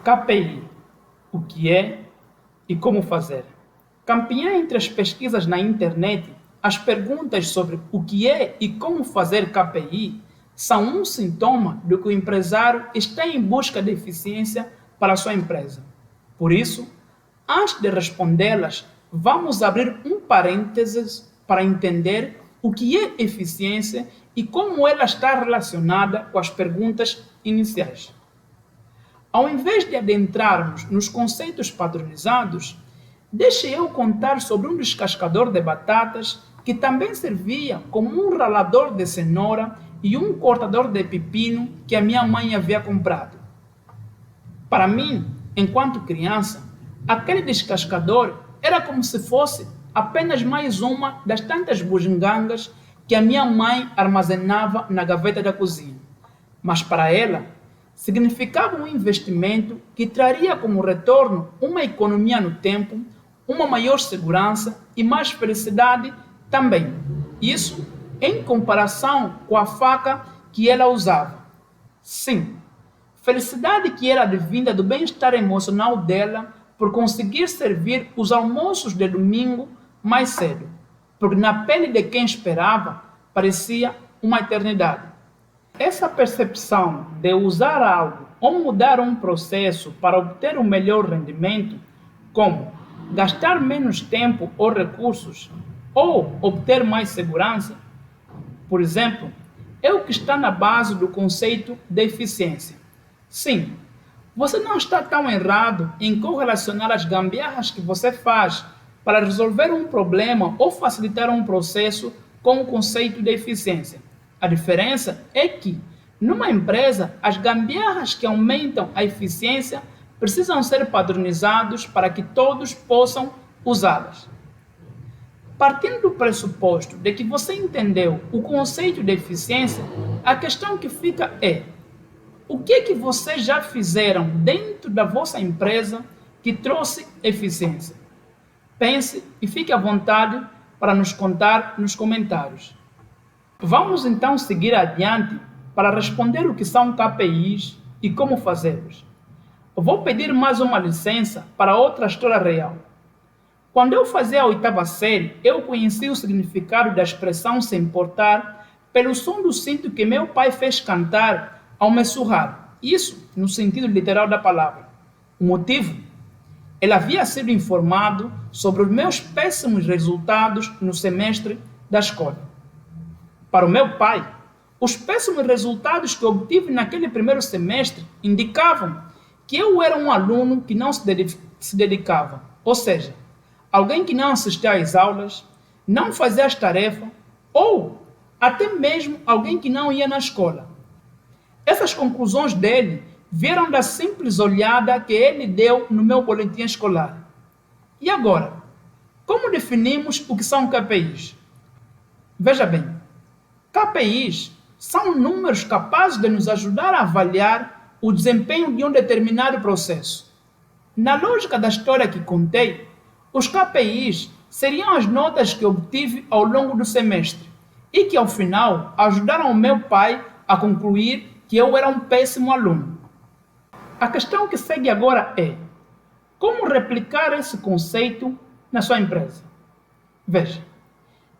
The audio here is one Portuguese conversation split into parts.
KPI, o que é e como fazer. Campeã entre as pesquisas na internet, as perguntas sobre o que é e como fazer KPI são um sintoma do que o empresário está em busca de eficiência para a sua empresa. Por isso, antes de respondê-las, vamos abrir um parênteses para entender o que é eficiência e como ela está relacionada com as perguntas iniciais. Ao invés de adentrarmos nos conceitos padronizados, deixe eu contar sobre um descascador de batatas que também servia como um ralador de cenoura e um cortador de pepino que a minha mãe havia comprado. Para mim, enquanto criança, aquele descascador era como se fosse apenas mais uma das tantas bugigangas que a minha mãe armazenava na gaveta da cozinha. Mas para ela, significava um investimento que traria como retorno uma economia no tempo, uma maior segurança e mais felicidade também. Isso em comparação com a faca que ela usava. Sim, felicidade que era advinda do bem-estar emocional dela por conseguir servir os almoços de domingo mais cedo, porque na pele de quem esperava parecia uma eternidade. Essa percepção de usar algo ou mudar um processo para obter um melhor rendimento, como gastar menos tempo ou recursos, ou obter mais segurança, por exemplo, é o que está na base do conceito de eficiência. Sim, você não está tão errado em correlacionar as gambiarras que você faz para resolver um problema ou facilitar um processo com o conceito de eficiência. A diferença é que, numa empresa, as gambiarras que aumentam a eficiência precisam ser padronizados para que todos possam usá-las. Partindo do pressuposto de que você entendeu o conceito de eficiência, a questão que fica é: o que é que vocês já fizeram dentro da vossa empresa que trouxe eficiência? Pense e fique à vontade para nos contar nos comentários. Vamos então seguir adiante para responder o que são KPIs e como fazê-los. Vou pedir mais uma licença para outra história real. Quando eu fazia a 8ª série, eu conheci o significado da expressão se importar pelo som do cinto que meu pai fez cantar ao me surrar. Isso no sentido literal da palavra. O motivo? Ele havia sido informado sobre os meus péssimos resultados no semestre da escola. Para o meu pai, os péssimos resultados que obtive naquele primeiro semestre indicavam que eu era um aluno que não se dedicava, ou seja, alguém que não assistia às aulas, não fazia as tarefas ou até mesmo alguém que não ia na escola. Essas conclusões dele vieram da simples olhada que ele deu no meu boletim escolar. E agora, como definimos o que são KPIs? Veja bem, KPIs são números capazes de nos ajudar a avaliar o desempenho de um determinado processo. Na lógica da história que contei, os KPIs seriam as notas que obtive ao longo do semestre e que, ao final, ajudaram o meu pai a concluir que eu era um péssimo aluno. A questão que segue agora é: como replicar esse conceito na sua empresa? Veja,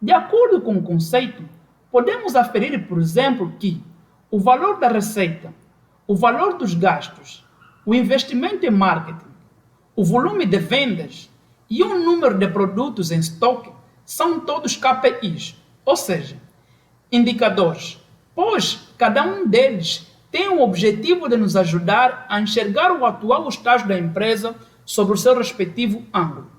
de acordo com o conceito, podemos aferir, por exemplo, que o valor da receita, o valor dos gastos, o investimento em marketing, o volume de vendas e o número de produtos em estoque são todos KPIs, ou seja, indicadores, pois cada um deles tem o objetivo de nos ajudar a enxergar o atual estágio da empresa sobre o seu respectivo ângulo.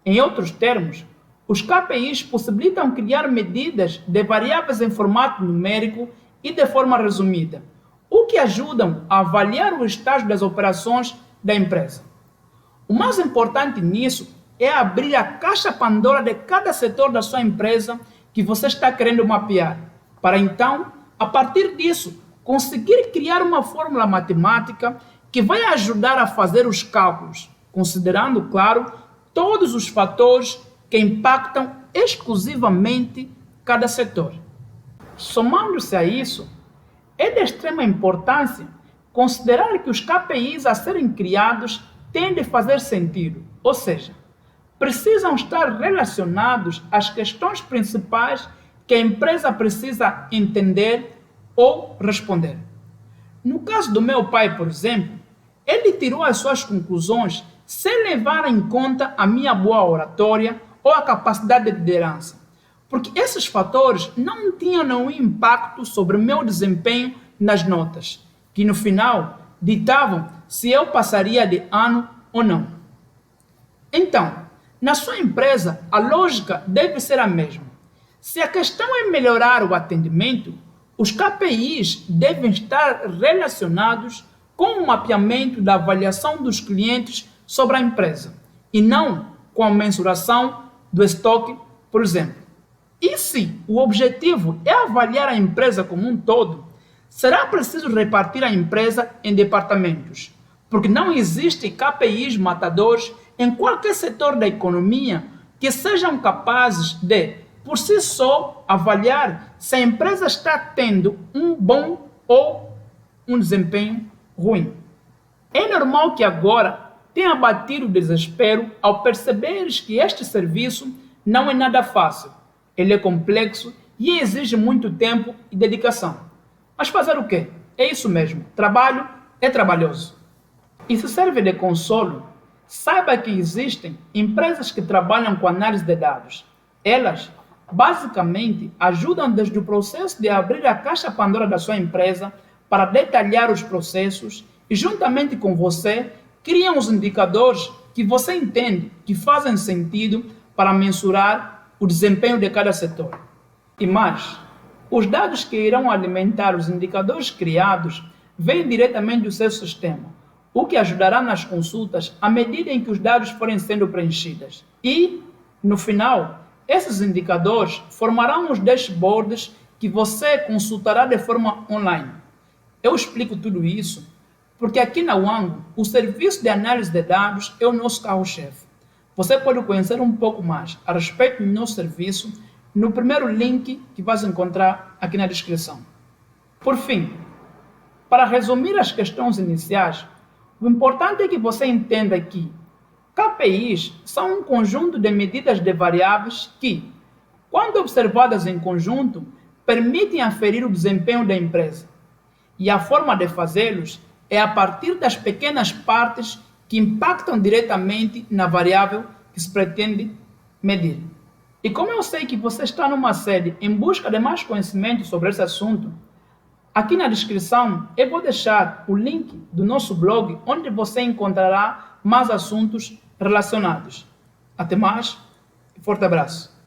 Em outros termos, os KPIs possibilitam criar medidas de variáveis em formato numérico e de forma resumida, o que ajudam a avaliar o estágio das operações da empresa. O mais importante nisso é abrir a caixa Pandora de cada setor da sua empresa que você está querendo mapear, para então, a partir disso, conseguir criar uma fórmula matemática que vai ajudar a fazer os cálculos, considerando, claro, todos os fatores que impactam exclusivamente cada setor. Somando-se a isso, é de extrema importância considerar que os KPIs a serem criados têm de fazer sentido, ou seja, precisam estar relacionados às questões principais que a empresa precisa entender ou responder. No caso do meu pai, por exemplo, ele tirou as suas conclusões sem levar em conta a minha boa oratória ou a capacidade de liderança, porque esses fatores não tinham nenhum impacto sobre o meu desempenho nas notas, que no final ditavam se eu passaria de ano ou não. Então, na sua empresa, a lógica deve ser a mesma. Se a questão é melhorar o atendimento, os KPIs devem estar relacionados com o mapeamento da avaliação dos clientes sobre a empresa, e não com a mensuração do estoque, por exemplo. E se o objetivo é avaliar a empresa como um todo, será preciso repartir a empresa em departamentos, porque não existe KPIs matadores em qualquer setor da economia que sejam capazes de, por si só, avaliar se a empresa está tendo um bom ou um desempenho ruim. É normal que agora tenha batido o desespero ao perceberes que este serviço não é nada fácil. Ele é complexo e exige muito tempo e dedicação. Mas fazer o quê? É isso mesmo, trabalho é trabalhoso. E se serve de consolo, saiba que existem empresas que trabalham com análise de dados. Elas, basicamente, ajudam desde o processo de abrir a caixa Pandora da sua empresa para detalhar os processos e, juntamente com você, criam os indicadores que você entende que fazem sentido para mensurar o desempenho de cada setor. E mais, os dados que irão alimentar os indicadores criados vêm diretamente do seu sistema, o que ajudará nas consultas à medida em que os dados forem sendo preenchidos. E, no final, esses indicadores formarão os dashboards que você consultará de forma online. Eu explico tudo isso porque aqui na Wango, o serviço de análise de dados é o nosso carro-chefe. Você pode conhecer um pouco mais a respeito do nosso serviço no primeiro link que vais encontrar aqui na descrição. Por fim, para resumir as questões iniciais, o importante é que você entenda que KPIs são um conjunto de medidas de variáveis que, quando observadas em conjunto, permitem aferir o desempenho da empresa. E a forma de fazê-los é a partir das pequenas partes que impactam diretamente na variável que se pretende medir. E como eu sei que você está numa sede em busca de mais conhecimento sobre esse assunto, aqui na descrição eu vou deixar o link do nosso blog onde você encontrará mais assuntos relacionados. Até mais e forte abraço!